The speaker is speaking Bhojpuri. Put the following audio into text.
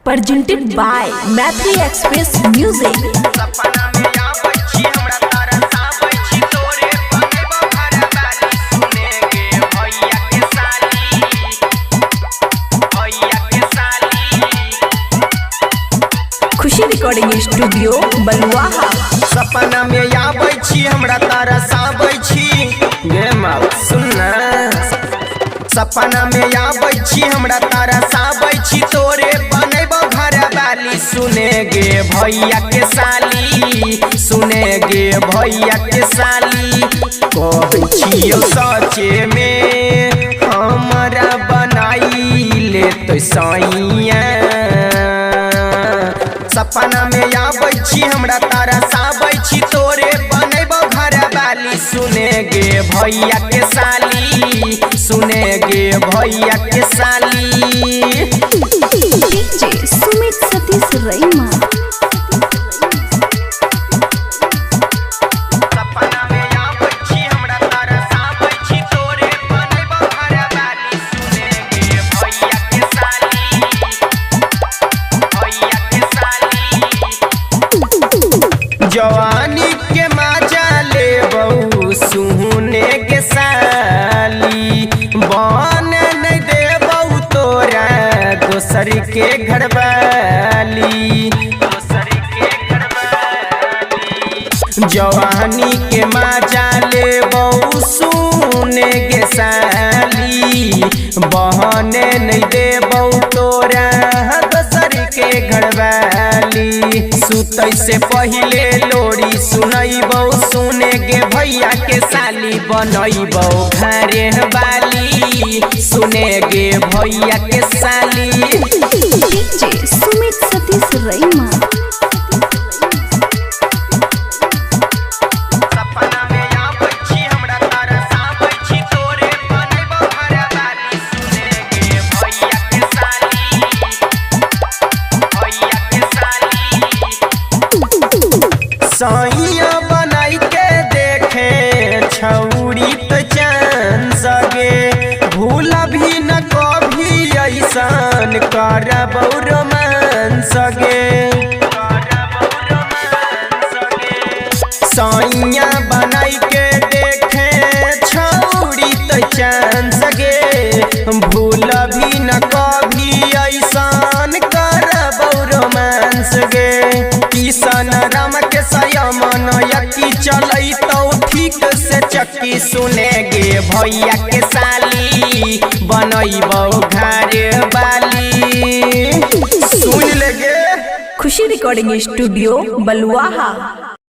presented by Maitri Express Music। Khushi recording studio Baluaha. सपना में आबै छी हमरा तारा साबै छी गे माँ सुनना। सपना में आबै छी हमरा तारा साबै छी तोरे बनेबो घर वाली सुने गे भैया के साली सुने गे भैया के साली कहै छियो सचे में हमरा बनाई ले तो सैया। सपना में आबै छी हमरा तारा साबै छी तोरे बनेबो घर वाली सुने गे भैया के साली सुने गे भैया के साली। डीजे सुमित सतीश रईमा। सपना में आबै छी हमरा तारा साबै छी तोरे बनेबो घर वाली सुने गे भैया के साली भैया के साली। जवानी के मजा ले बहु सुने के साली बन नहीं दे बहु तोरा दोसर के घरवाली दोसर के घरवाली। जवानी के मजा ले बहु सुने के साली बहने नहीं दे बहु तोरा दोसर के घरवाली। सुतै से पहिले लोरी सुनैबौ सुने गे भैया के साली बनैबौ घरे वाली सुने गे भैया के साली। डीजे सुमित सतीश रईमा। सपना में आबै छी हमरा तारा साबै छी तोरे बनेबौ घर वाली सुने गे भैया के साली भैया के साली। सैया बनाई के देखे छौरी तो चांद सगे भूल भी न कभी ऐसन करबौ रोमांस गे। सैया बनाई के देखे छौरी तो चांद सगे भूल भी न कभी ऐसन करबौ रोमांस गे। किशन राम के सयमन यकी चलै तो ठीक से चक्की सुने गे भैया के साली बनैबौ घर वाली सुन ले गे। खुशी रिकॉर्डिंग स्टूडियो बलुआहा।